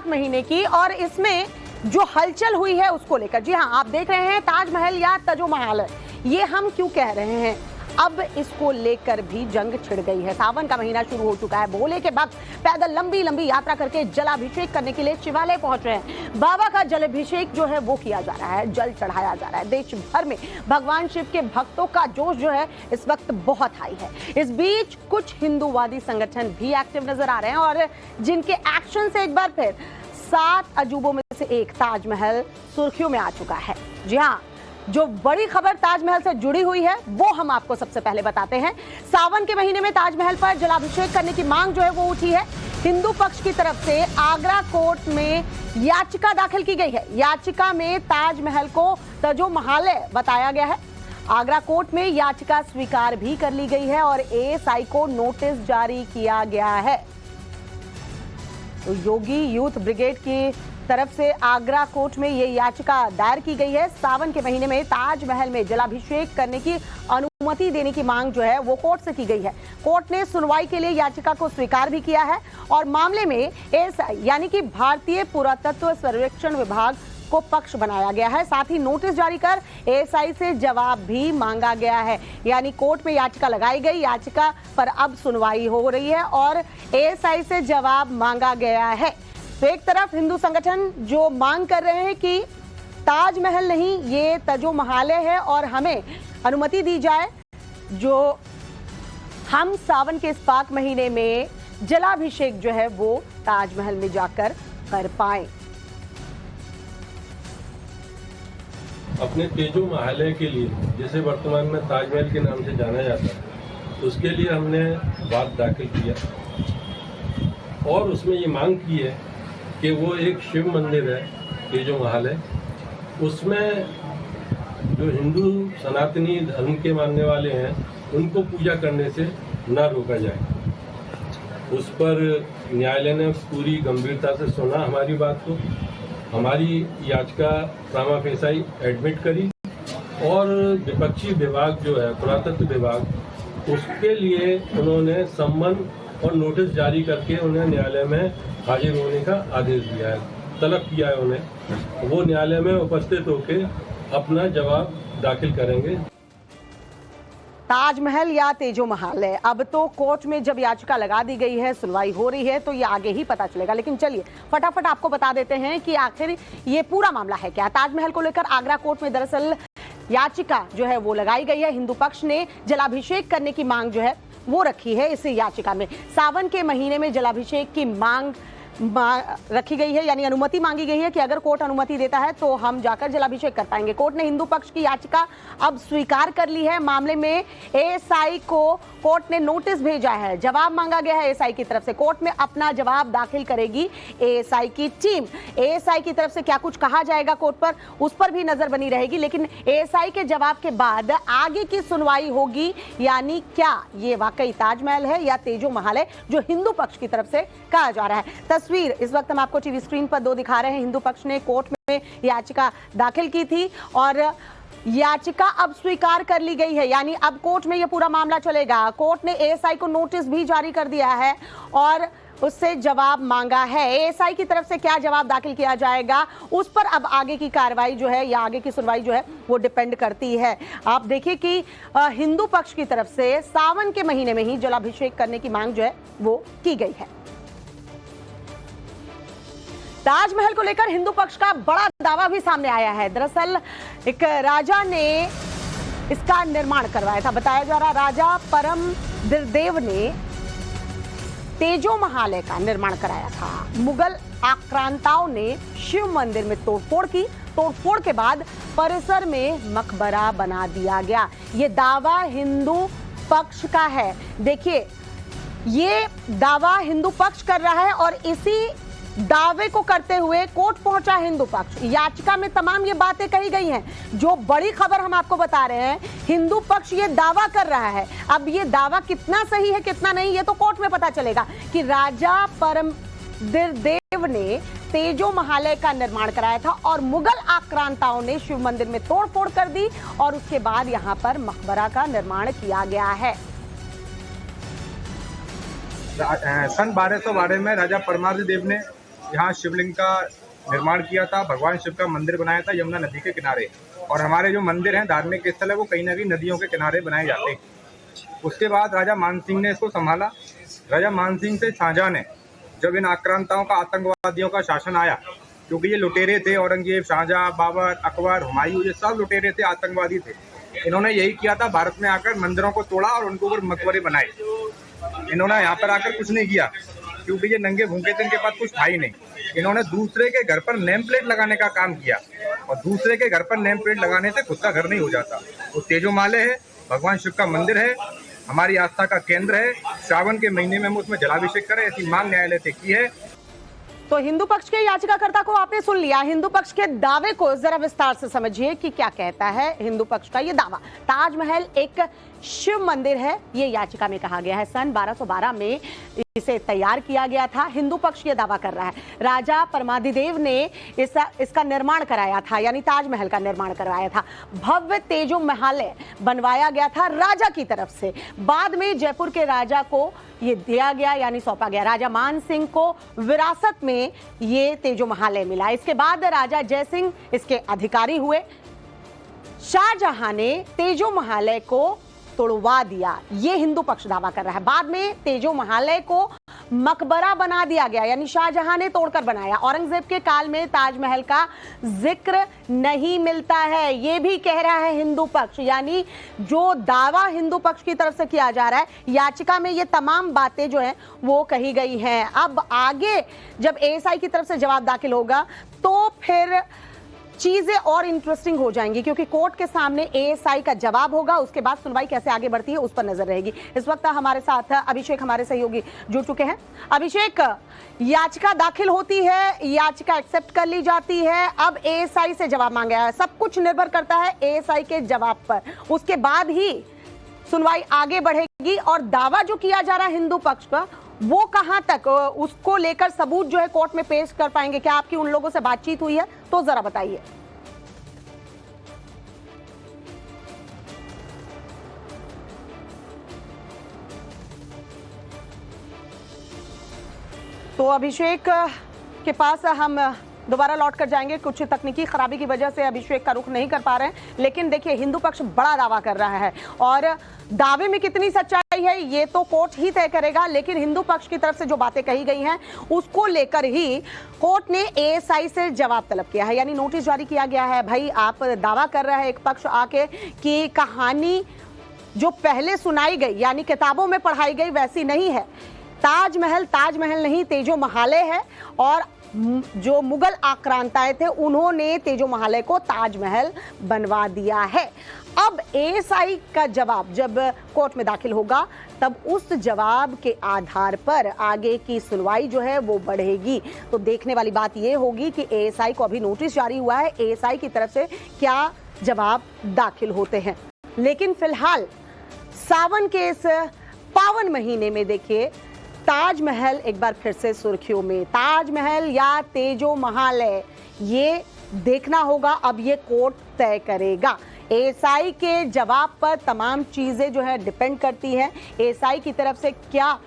इस्पात महीने की, और इसमें जो हलचल हुई है उसको लेकर। जी हाँ, आप देख रहे हैं ताजमहल या तजो महल, ये हम क्यों कह रहे हैं, अब इसको लेकर भी जंग छिड़ गई है। सावन का महीना शुरू हो चुका है। भोले के भक्त पैदल लंबी लंबी यात्रा करके जलाभिषेक करने के लिए शिवालय पहुंच रहे हैं। बाबा का जलाभिषेक जो है वो किया जा रहा है, जल चढ़ाया जा रहा है। देश भर में भगवान शिव के भक्तों का जोश जो है इस वक्त बहुत हाई है। इस बीच कुछ हिंदूवादी संगठन भी एक्टिव नजर आ रहे हैं, और जिनके एक्शन से एक बार फिर 7 अजूबों में से एक ताजमहल सुर्खियों में आ चुका है। जी हाँ, जो बड़ी खबर ताजमहल से जुड़ी हुई है वो हम आपको सबसे पहले बताते हैं। सावन के महीने में ताजमहल पर जलाभिषेक करने की मांग जो है वो उठी है। हिंदू पक्ष की तरफ से आगरा कोर्ट में याचिका दाखिल की गई है। याचिका में ताजमहल को तजो महालय बताया गया है। आगरा कोर्ट में याचिका स्वीकार भी कर ली गई है और एएसआई को नोटिस जारी किया गया है। तो योगी यूथ ब्रिगेड की तरफ से आगरा कोर्ट में ये याचिका दायर की गई है। सावन के महीने में ताजमहल में जलाभिषेक करने की अनुमति देने की मांग जो है वो कोर्ट से की गई है। कोर्ट ने सुनवाई के लिए याचिका को स्वीकार भी किया है और मामले में एएसआई यानी कि भारतीय पुरातत्व सर्वेक्षण विभाग को पक्ष बनाया गया है। साथ ही नोटिस जारी कर एएसआई से जवाब भी मांगा गया है। यानी कोर्ट में याचिका लगाई गई, याचिका पर अब सुनवाई हो रही है और एएसआई से जवाब मांगा गया है। तो एक तरफ हिंदू संगठन जो मांग कर रहे हैं कि ताजमहल नहीं, ये तजो महालय है और हमें अनुमति दी जाए जो हम सावन के इस पाक महीने में जलाभिषेक जो है वो ताजमहल में जाकर कर पाए। अपने तेजो महालय के लिए, जिसे वर्तमान में ताजमहल के नाम से जाना जाता है, उसके लिए हमने बात दाखिल किया और उसमें ये मांग की है कि वो एक शिव मंदिर है तेजो महालय, उसमें जो हिंदू सनातनी धर्म के मानने वाले हैं उनको पूजा करने से न रोका जाए। उस पर न्यायालय ने पूरी गंभीरता से सुना हमारी बात को, हमारी याचिका प्रामा फेसाई एडमिट करी और विपक्षी विभाग जो है पुरातत्व विभाग, उसके लिए उन्होंने सम्मन और नोटिस जारी करके उन्हें न्यायालय में हाजिर होने का आदेश दिया है, तलब किया है उन्हें। वो न्यायालय में उपस्थित होकर अपना जवाब दाखिल करेंगे। ताजमहल या तेजो महालय, अब तो कोर्ट में जब याचिका लगा दी गई है, सुनवाई हो रही है, तो ये आगे ही पता चलेगा। लेकिन चलिए फटाफट आपको बता देते हैं कि आखिर ये पूरा मामला है क्या। ताजमहल को लेकर आगरा कोर्ट में दरअसल याचिका जो है वो लगाई गई है। हिंदू पक्ष ने जलाभिषेक करने की मांग जो है वो रखी है इस याचिका में। सावन के महीने में जलाभिषेक की मांग रखी गई है, यानी अनुमति मांगी गई है कि अगर कोर्ट अनुमति देता है तो हम जाकर जलाभिषेक कर पाएंगे। कोर्ट ने हिंदू पक्ष की याचिका अब स्वीकार कर ली है। मामले में एएसआई को कोर्ट ने नोटिस भेजा है, जवाब मांगा गया है एएसआई की तरफ से। कोर्ट में अपना जवाब दाखिल करेगी एएसआई की टीम। एएसआई की तरफ से क्या कुछ कहा जाएगा कोर्ट पर, उस पर भी नजर बनी रहेगी। लेकिन एएसआई के जवाब के बाद आगे की सुनवाई होगी, यानी क्या ये वाकई ताजमहल है या तेजो महल है जो हिंदू पक्ष की तरफ से कहा जा रहा है। तस्वीर इस वक्त हम आपको टीवी स्क्रीन पर 2 दिखा रहे हैं। हिंदू पक्ष ने कोर्ट में याचिका दाखिल की थी और याचिका अब स्वीकार कर ली गई है, यानी अब कोर्ट में यह पूरा मामला चलेगा। कोर्ट ने एएसआई को नोटिस भी जारी कर दिया है और उससे जवाब मांगा है। एएसआई की तरफ से क्या जवाब दाखिल किया जाएगा उस पर अब आगे की कार्रवाई जो है या आगे की सुनवाई जो है वो डिपेंड करती है। आप देखिए कि हिंदू पक्ष की तरफ से सावन के महीने में ही जलाभिषेक करने की मांग जो है वो की गई है। ताजमहल को लेकर हिंदू पक्ष का बड़ा दावा भी सामने आया है। दरअसल एक राजा ने इसका निर्माण करवाया था। बताया जा रहा राजा परम दिरदेव ने तेजो महालय का निर्माण कराया था। मुगल आक्रांताओं ने शिव मंदिर में तोड़फोड़ की। तोड़फोड़ के बाद परिसर में मकबरा बना दिया गया। ये दावा हिंदू पक्ष का है। देखिए, ये दावा हिंदू पक्ष कर रहा है और इसी दावे को करते हुए कोर्ट पहुंचा हिंदू पक्ष। याचिका में तमाम ये बातें कही गई हैं। जो बड़ी खबर हम आपको बता रहे हैं, हिंदू पक्ष ये दावा कर रहा है। अब ये दावा कितना सही है कितना नहीं, ये तो कोर्ट में पता चलेगा कि राजा परम दिरदेव ने तेजो महालय का निर्माण कराया था और मुगल आक्रांताओं ने शिव मंदिर में तोड़फोड़ कर दी और उसके बाद यहां पर मकबरा का निर्माण किया गया है। सन 1212 में राजा परमादिदेव ने यहाँ शिवलिंग का निर्माण किया था, भगवान शिव का मंदिर बनाया था यमुना नदी के किनारे। और हमारे जो मंदिर हैं, धार्मिक स्थल है, वो कहीं ना कहीं नदियों के किनारे बनाए जाते हैं। उसके बाद राजा मान सिंह ने इसको संभाला। राजा मान सिंह से शाहजहां ने, जब इन आक्रांताओं का, आतंकवादियों का शासन आया, क्योंकि ये लुटेरे थे, औरंगजेब, शाहजहां, बाबर, अकबर, हुमायूं, ये सब लुटेरे थे, आतंकवादी थे। इन्होंने यही किया था, भारत में आकर मंदिरों को तोड़ा और उनको ऊपर मकबरे बनाए। इन्होंने यहाँ पर आकर कुछ नहीं किया, क्योंकि ये नंगे भूखे थे, इनके पास कुछ था ही नहीं। इन्होंने दूसरे के घर पर नेम प्लेट लगाने का काम किया, और दूसरे के घर पर नेम प्लेट लगाने से खुद का घर नहीं हो जाता। वो तेजोमाले है, भगवान शिव का मंदिर है, हमारी आस्था का केंद्र है। श्रावण के महीने में हम उसमें जलाभिषेक करें, ऐसी मांग न्यायालय से की है। तो हिंदू पक्ष के याचिकाकर्ता को आपने सुन लिया। हिंदू पक्ष के दावे को जरा विस्तार से समझिए कि क्या कहता है हिंदू पक्ष का ये दावा। ताजमहल एक शिव मंदिर है, ये याचिका में कहा गया है। सन 1212 में इसे तैयार किया गया था। हिंदू पक्ष ये दावा कर रहा है राजा परमादिदेव ने इसका निर्माण कराया था, यानी ताजमहल का निर्माण करवाया था। भव्य तेजो महालय बनवाया गया था राजा की तरफ से। बाद में जयपुर के राजा को ये दिया गया, यानी सौंपा गया। राजा मान सिंह को विरासत में ये तेजो महालय मिला। इसके बाद राजा जय सिंह इसके अधिकारी हुए। शाहजहां ने तेजो महालय को तोड़वा दिया, ये हिंदू पक्ष दावा कर रहा है। बाद में तेजो महालय को मकबरा बना दिया गया, यानी शाहजहां ने तोड़कर बनाया। औरंगजेब के काल में ताजमहल का जिक्र नहीं मिलता है, ये भी कह रहा है हिंदू पक्ष। यानी जो दावा हिंदू पक्ष की तरफ से किया जा रहा है, याचिका में ये तमाम बातें जो है वो कही गई हैं। अब आगे जब एएसआई की तरफ से जवाब दाखिल होगा तो फिर चीजें और इंटरेस्टिंग हो जाएंगी, क्योंकि कोर्ट के सामने एएसआई का जवाब होगा। उसके बाद सुनवाई कैसे आगे बढ़ती है उस पर नजर रहेगी। इस वक्त हमारे साथ अभिषेक, हमारे सहयोगी, जुड़ चुके हैं। अभिषेक, याचिका दाखिल होती है, याचिका एक्सेप्ट कर ली जाती है, अब एएसआई से जवाब मांगा है। सब कुछ निर्भर करता है एएसआई के जवाब पर। उसके बाद ही सुनवाई आगे बढ़ेगी। और दावा जो किया जा रहा है हिंदू पक्ष का, वो कहां तक, उसको लेकर सबूत जो है कोर्ट में पेश कर पाएंगे? क्या आपकी उन लोगों से बातचीत हुई है? तो जरा बताइए। तो अभिषेक के पास हम दोबारा लौट कर जाएंगे। कुछ तकनीकी खराबी की वजह से अभिषेक का रुख नहीं कर पा रहे हैं, लेकिन देखिए हिंदू पक्ष बड़ा दावा कर रहा है और दावे में कितनी सच्चाई है ये तो कोर्ट ही तय करेगा। लेकिन हिंदू पक्ष की तरफ से जो बातें कही गई हैं उसको लेकर ही कोर्ट ने एएसआई से जवाब तलब किया है, यानी नोटिस जारी किया गया है। भाई, आप दावा कर रहे हैं एक पक्ष आके कि कहानी जो पहले सुनाई गई, यानी किताबों में पढ़ाई गई, वैसी नहीं है। ताजमहल ताजमहल नहीं, तेजो महालय है। और जो मुगल आक्रांताएं थे उन्होंने तेजो महालय को ताजमहल बनवा दिया है। अब एएसआई का जवाब जब कोर्ट में दाखिल होगा तब उस जवाब के आधार पर आगे की सुनवाई जो है वो बढ़ेगी। तो देखने वाली बात ये होगी कि एएसआई को अभी नोटिस जारी हुआ है, एएसआई की तरफ से क्या जवाब दाखिल होते हैं। लेकिन फिलहाल सावन के इस पावन महीने में देखिए ताजमहल एक बार फिर से सुर्खियों में। ताजमहल या तेजो महालय, ये देखना होगा, अब ये कोर्ट तय करेगा। एएसआई के जवाब पर तमाम चीजें जो है डिपेंड करती हैं, एएसआई की तरफ से क्या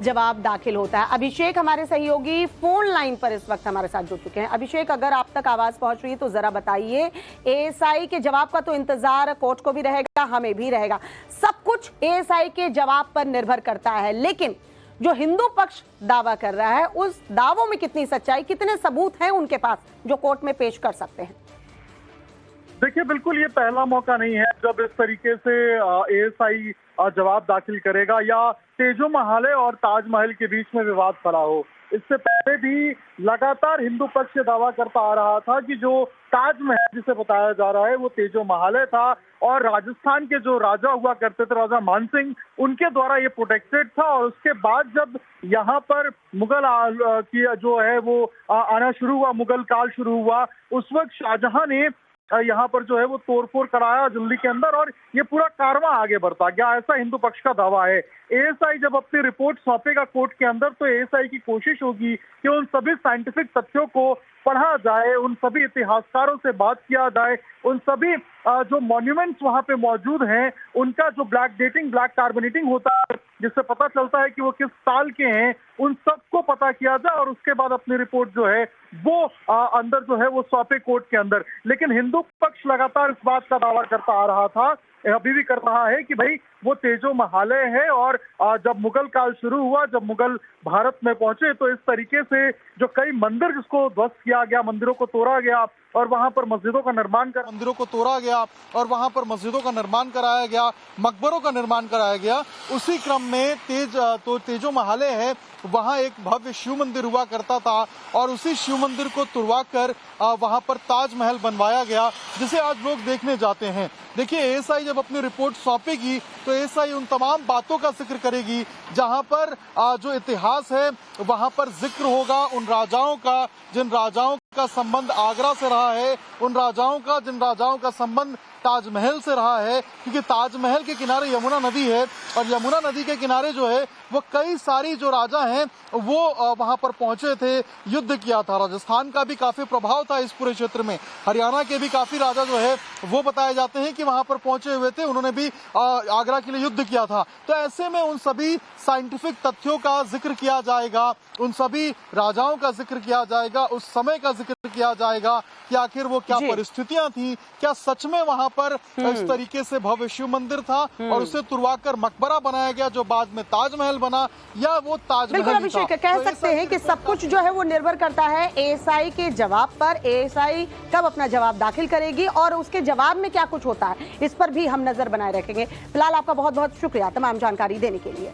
जवाब दाखिल होता है। अभिषेक हमारे सहयोगी फोन लाइन पर इस वक्त हमारे साथ जुड़ चुके हैं। अभिषेक, अगर आप तक आवाज पहुंच रही है तो जरा बताइए। एएसआई के जवाब का तो इंतजार कोर्ट को भी रहेगा, हमें भी रहेगा। सब कुछ एएसआई के जवाब पर निर्भर करता है, लेकिन जो हिंदू पक्ष दावा कर रहा है उस दावों में कितनी सच्चाई, कितने सबूत हैं उनके पास जो कोर्ट में पेश कर सकते हैं? देखिए, बिल्कुल ये पहला मौका नहीं है जब इस तरीके से एएसआई जवाब दाखिल करेगा या तेजो महालय और ताजमहल के बीच में विवाद खड़ा हो। इससे पहले भी लगातार हिंदू पक्ष दावा करता आ रहा था कि जो ताजमहल जिसे बताया जा रहा है वो तेजो महालय था और राजस्थान के जो राजा हुआ करते थे, राजा मानसिंह, उनके द्वारा ये प्रोटेक्टेड था। और उसके बाद जब यहाँ पर मुगल की जो है वो आना शुरू हुआ, मुगल काल शुरू हुआ, उस वक्त शाहजहां ने यहाँ पर जो है वो तोड़फोड़ कराया दिल्ली के अंदर और ये पूरा कारवां आगे बढ़ता गया, ऐसा हिंदू पक्ष का दावा है। एएसआई जब अपनी रिपोर्ट सौंपेगा कोर्ट के अंदर तो एएसआई की कोशिश होगी कि उन सभी साइंटिफिक तथ्यों को पढ़ा जाए, उन सभी इतिहासकारों से बात किया जाए, उन सभी जो मॉन्यूमेंट्स वहां पे मौजूद हैं उनका जो ब्लैक डेटिंग, ब्लैक कार्बोनेटिंग होता है जिससे पता चलता है कि वो किस साल के हैं, उन सबको पता किया जाए और उसके बाद अपनी रिपोर्ट जो है वो अंदर जो है वो सौंपे कोर्ट के अंदर। लेकिन हिंदू पक्ष लगातार इस बात का दावा करता आ रहा था, अभी भी कर रहा है कि भाई वो तेजो महालय है और जब मुगल काल शुरू हुआ, जब मुगल भारत में पहुंचे तो इस तरीके से जो कई मंदिर जिसको ध्वस्त किया गया, मंदिरों को तोड़ा गया और वहां पर मस्जिदों का निर्माण कराया गया, मकबरों का निर्माण कराया गया। उसी क्रम में तेजो महालय है, वहां एक भव्य शिव मंदिर हुआ करता था और उसी शिव मंदिर को तुड़वा कर वहां पर ताजमहल बनवाया गया, जिसे आज लोग देखने जाते हैं। देखिए, एएसआई जब अपनी रिपोर्ट सौंपेगी तो एएसआई उन तमाम बातों का जिक्र करेगी जहां पर जो इतिहास है वहां पर जिक्र होगा उन राजाओं का जिन राजाओं का संबंध आगरा से रहा है, उन राजाओं का जिन राजाओं का संबंध ताजमहल से रहा है, क्योंकि ताजमहल के किनारे यमुना नदी है और यमुना नदी के किनारे जो है वो कई सारी जो राजा हैं वो वहां पर पहुंचे थे, युद्ध किया था। राजस्थान का भी काफी प्रभाव था इस पूरे क्षेत्र में, हरियाणा के भी काफी राजा जो है वो बताए जाते हैं कि वहां पर पहुंचे हुए थे, उन्होंने भी आगरा के लिए युद्ध किया था। तो ऐसे में उन सभी साइंटिफिक तथ्यों का जिक्र किया जाएगा, उन सभी राजाओं का जिक्र किया जाएगा, उस समय का जिक्र किया जाएगा कि आखिर वो क्या परिस्थितियां थी, क्या सच में वहां पर इस तरीके से भव्य शिव मंदिर था और उसे तुड़वाकर मकबरा बनाया गया जो बाद में ताजमहल बना, या वो ताजमहल। बिल्कुल अभिषेक, कह सकते हैं कि सब कुछ जो है वो निर्भर करता है एएसआई के जवाब पर। एएसआई कब अपना जवाब दाखिल करेगी और उसके जवाब में क्या कुछ होता है, इस पर भी हम नजर बनाए रखेंगे। फिलहाल आपका बहुत बहुत शुक्रिया तमाम जानकारी देने के लिए।